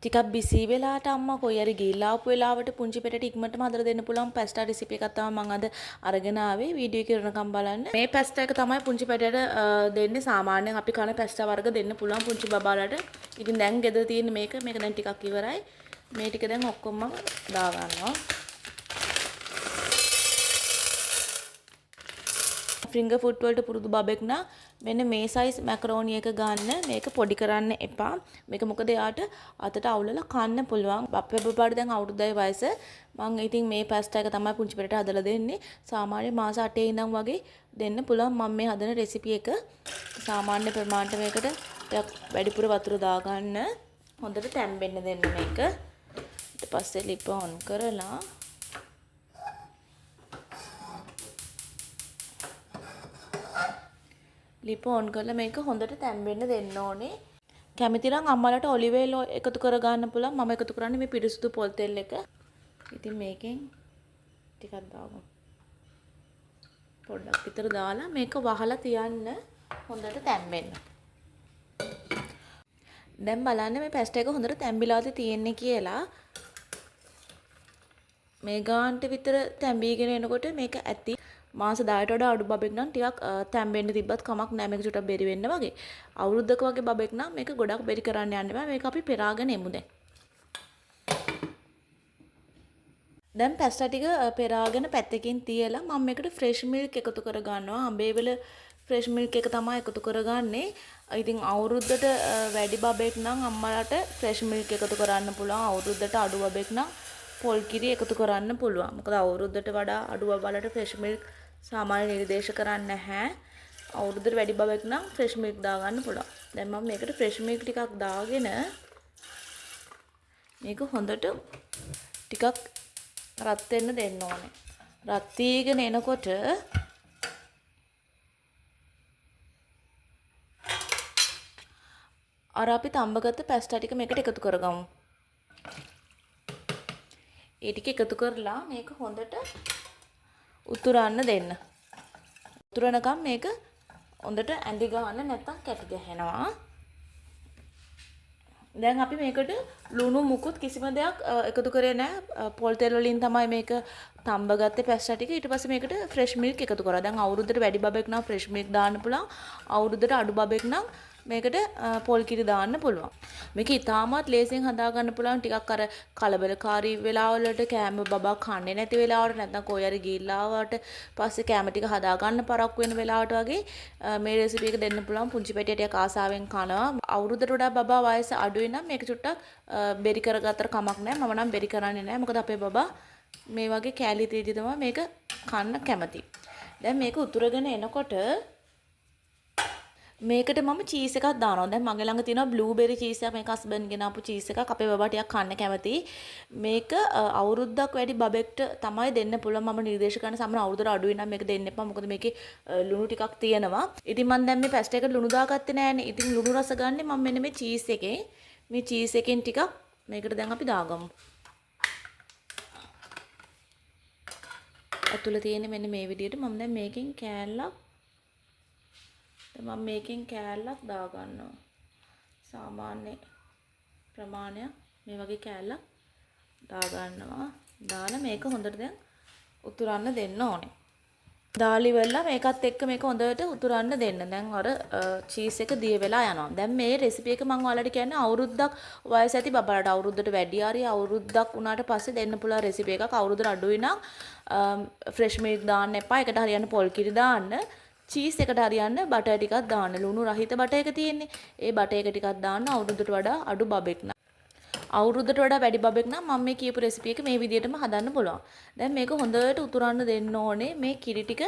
ටිකක් බිසි වෙලාවට අම්මා කොයි හරි ගිහිල්ලා ආපු වෙලාවට පුංචි පෙටට ඉක්මනටම හදලා දෙන්න පුළුවන් පැස්ටා රෙසිපි එකක් තමයි මම අද අරගෙන ආවේ. වීඩියෝ එක කරනකම් බලන්න. මේ පැස්ටා එක තමයි පුංචි පෙටට දෙන්නේ. සාමාන්‍යයෙන් අපි කන පැස්ටා වර්ග දෙන්න පුළුවන් පුංචි බබාලට. ඉතින් දැන් ගෙදර තියෙන මේක දැන් ටිකක් ඉවරයි. මේ ටික දැන් ඔක්කොම දා ගන්නවා. ෆින්ගර් ෆුඩ් වලට පුරුදු බබෙක් නම් මෙන්න මේ සයිස් මැකරෝනි එක ගන්න. මේක පොඩි කරන්න එපා. මේක මොකද යාට අතට අවුලලා කන්න පුළුවන්. අපේ බබාට දැන් අවුරුද්දයි වයස. මම ඉතින් මේ පැස්ටා එක තමයි පුංචි පෙරට හදලා දෙන්නේ. සාමාන්‍ය මාස 8 ඉඳන් වගේ දෙන්න පුළුවන්. මම මේ හදන රෙසිපි එක සාමාන්‍ය ප්‍රමාණයට මේකට ටිකක් වැඩිපුර වතුර දාගන්න. හොඳට තැම්බෙන්න දෙන්න මේක. ඊට පස්සේ ලිප ඔන් කරලා ලිප ඔන් කරලා මේක හොඳට තැම්බෙන්න දෙන්න ඕනේ. කැමති නම් අම්මලාට ඔලිව් ඔයිල් එකතු කර ගන්න පුළුවන්. මම එකතු කරන්නේ මේ පිරිසිදු පොල් තෙල් එක. ඉතින් මේකෙන් ටිකක් දාමු. පොඩ්ඩක් විතර දාලා මේක වහලා තියන්න හොඳට තැම්බෙන්න. දැන් බලන්න මේ පැස්ටා එක හොඳට තැම්බිලාද තියෙන්නේ කියලා. මේ ගාන්ට විතර තැම්බීගෙන එනකොට මේක ඇති මාස 10ට වඩා අඩු බබෙක් නම් ටිකක් තැම්බෙන්න තිබ්බත් කමක් නැහැ. මේක චුට්ටක් බෙරි වෙන්න වගේ. අවුරුද්දක වගේ බබෙක් නම් මේක ගොඩක් බෙරි කරන්න යන්න බෑ. මේක අපි පෙරාගෙන එමු දැන්. දැන් පැස්ටා ටික පෙරාගෙන පැත්තකින් තියලා මම මේකට ෆ්‍රෙෂ් මිල්ක් එකතු කර ගන්නවා. අඹේවල ෆ්‍රෙෂ් මිල්ක් එක තමයි එකතු කරගන්නේ. ඉතින් අවුරුද්දට වැඩි බබෙක් නම් අම්මලාට ෆ්‍රෙෂ් මිල්ක් එකතු කරන්න පුළුවන්. අවුරුද්දට අඩු බබෙක් නම් පොල් කිරි එකතු කරන්න පුළුවන්. මොකද අවුරුද්දට වඩා අඩු බබාලට ෆ්‍රෙෂ් මිල්ක් සාමාන්‍ය නිර්දේශ කරන්නේ නැහැ. අවුරුද්දට වැඩි බබෙක් නම් ෆ්‍රෙෂ් මිල්ක් දා ගන්න පුළුවන්. දැන් මම මේකට ෆ්‍රෙෂ් මිල්ක් ටිකක් දාගෙන මේක හොඳට ටිකක් රත් වෙන්න දෙන්න ඕනේ. රත් වීගෙන එනකොට අර අපි තඹගත්ත පැස්ටා ටික මේකට එකතු කරගමු. ඒ ටික එකතු කරලා මේක හොඳට උතුරන්න දෙන්න. උතුරනකම් මේක හොඳට ඇඳි ගන්න නැත්නම් කැටි ගහනවා. දැන් අපි මේකට ලුණු මුකුත් කිසිම දෙයක් එකතු කරේ නැහැ. පොල් තෙල් වලින් තමයි මේක තඹගත්තේ පැස්ටා ටික. ඊට පස්සේ මේකට ෆ්‍රෙෂ් මිල්ක් එකතු කරා. දැන් අවුරුද්දට වැඩි බබෙක් නම් ෆ්‍රෙෂ් මිල්ක් දාන්න පුළුවන්. අවුරුද්දට අඩු බබෙක් නම් මේකට පොල් කිරි දාන්න පුළුවන්. මේක ඉතාමත් ලේසියෙන් හදා ගන්න පුළුවන්. ටිකක් අර කලබලකාරී වෙලාවලට කෑම බබා කන්නේ නැති වෙලාවට නැත්නම් කොයි හරි ගිහිල්ලාවට පස්සේ කෑම ටික හදා ගන්න පරක්කු වෙන වෙලාවට වගේ මේ රෙසිපි එක දෙන්න පුළුවන්. පුංචි පැටියට ආසාවෙන් කනවා. අවුරුද්දට වඩා බබා වයස අඩුයි නම් මේක චුට්ටක් බෙරි කරගත්තට කමක් නැහැ. මම නම් බෙරි කරන්නේ නැහැ. මොකද අපේ බබා මේ වගේ කෑලි තීදි තමයි මේක කන්න කැමති. දැන් මේක උතුරගෙන එනකොට මේකට මම චීස් එකක් දානවා. දැන් මගේ ළඟ තියෙනවා බ්ලූබෙරි චීස් එකක්. මේක හස්බන්ඩ් ගෙනාපු චීස් එකක්. අපේ බබා ටිකක් කන්න කැමතියි. මේක අවුරුද්දක් වැඩි බබෙක්ට තමයි දෙන්න පුළුවන්. මම නිර්දේශ කරන සමහර අවුරුද්දට අඩුයි නම් මේක දෙන්න එපා. මොකද මේකේ ලුණු ටිකක් තියෙනවා. ඉතින් මම දැන් මේ පැස්ටා එකට ලුණු දාගත්තේ නෑනේ. ඉතින් ලුණු රස ගන්නේ මම මෙන්න මේ චීස් එකේ. මේ චීස් එකෙන් ටිකක් මේකට දැන් අපි දාගමු. අතුල තියෙන්නේ මෙන්න මේ විදිහට. මම දැන් මේකෙන් කෑල්ලක් මම මේකෙන් කෑල්ලක් දා ගන්නවා. සාමාන්‍ය ප්‍රමාණයක් මේ වගේ කෑල්ලක් දා ගන්නවා. දාලා මේක හොඳට දැන් උතුරන්න දෙන්න ඕනේ. දාලි වෙලා මේකත් එක්ක මේක හොඳට උතුරන්න දෙන්න. දැන් අර චීස් එක දිය වෙලා යනවා. දැන් මේ රෙසිපි එක මම ඔයාලට කියන්නේ අවුරුද්දක් වයස ඇති බබාලට අවුරුද්දට වැඩි හරි අවුරුද්දක් වුණාට පස්සේ දෙන්න පුළුවන් රෙසිපි එකක්. අවුරුද්දට අඩුයි නම් ෆ්‍රෙෂ් මිල්ක් දාන්න එපා. ඒකට හරියන්න පොල් කිරි දාන්න. චීස් එකට හරියන්න බටර් ටිකක් දාන්න. ලුණු රහිත බටර් එක තියෙන්නේ. ඒ බටර් එක ටිකක් දාන්න අවුරුද්දට වඩා අඩු බබෙක් නම්. අවුරුද්දට වඩා වැඩි බබෙක් නම් මම මේ කියපු රෙසිපි එක මේ විදිහටම හදන්න පුළුවන්. දැන් මේක හොඳට උතුරන්න දෙන්න ඕනේ. මේ කිරි ටික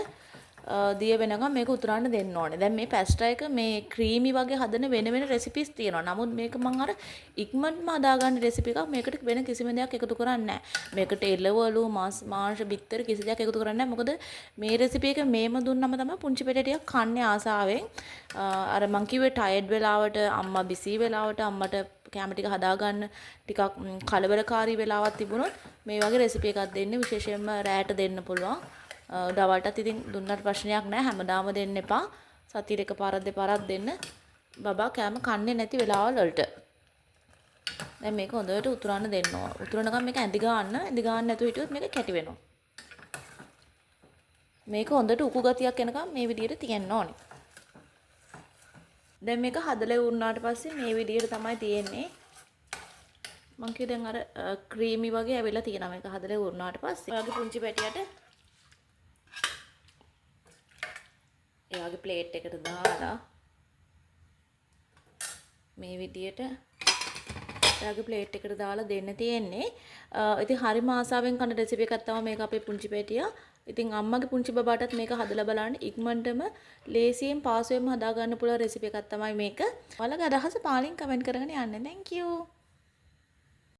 දිය වෙනකම් මේක උතුරන්න දෙන්න ඕනේ. දැන් මේ පැස්ටා එක මේ ක්‍රීමි වගේ හදන වෙන වෙන රෙසිපිස් තියෙනවා. නමුත් මේක මම අර ඉක්මනටම හදාගන්න රෙසිපි එකක්. මේකට වෙන කිසිම දෙයක් එකතු කරන්නේ නැහැ. මේකට එළවලු, මාංශ, බිත්තර කිසි දෙයක් එකතු කරන්නේ නැහැ. මොකද මේ රෙසිපි එක මේම දුන්නම තමයි පුංචි පෙටේ ටිකක් කන්නේ ආසාවෙන්. අර මං කිව්වේ ටයර්ඩ් වෙලාවට, අම්මා බිසි වෙලාවට අම්මට කැම ටික හදාගන්න ටිකක් කලබලකාරී වෙලාවක් තිබුණොත් මේ වගේ රෙසිපි එකක් දෙන්න. විශේෂයෙන්ම රෑට දෙන්න පුළුවන්. දවල්ටත් ඉතින් දුන්නට ප්‍රශ්නයක් නැහැ. හැමදාම දෙන්න එපා. සතියේ එකපාරක් දෙපාරක් දෙන්න. බබා කෑම කන්නේ නැති වෙලාවල් වලට. දැන් මේක හොඳට උතුරන්න දෙන්න ඕන. උතුරනකම් මේක ඇඳි ගන්න. ඇඳි ගන්න නැතුව හිටියොත් මේක කැටි වෙනවා. මේක හොඳට උකු ගතියක් එනකම් මේ විදිහට තියන්න ඕනේ. දැන් මේක හදලා වුණාට පස්සේ මේ විදිහට තමයි තියෙන්නේ. මං කිය දැන් අර ක්‍රීමි වගේ ඇවිල්ලා තියෙනවා මේක හදලා වුණාට පස්සේ. ඔයාගේ පුංචි පැටියට එයාගේ ප්ලේට් එකට දාලා මේ විදිහට එයාගේ ප්ලේට් එකට දාලා දෙන්න තියෙන්නේ. ඉතින් හරිම ආසාවෙන් කන රෙසිපි එකක් තමයි මේක අපේ පුංචි පැටියා. ඉතින් අම්මගේ පුංචි බබාටත් මේක හදලා බලන්න ඉක්මනටම ලේසියෙන් පාසුවෙන්ම හදා ගන්න පුළුවන් රෙසිපි එකක් තමයි මේක. ඔයාලගේ අදහස පාලින් කමෙන්ට් කරගෙන යන්න. Thank you.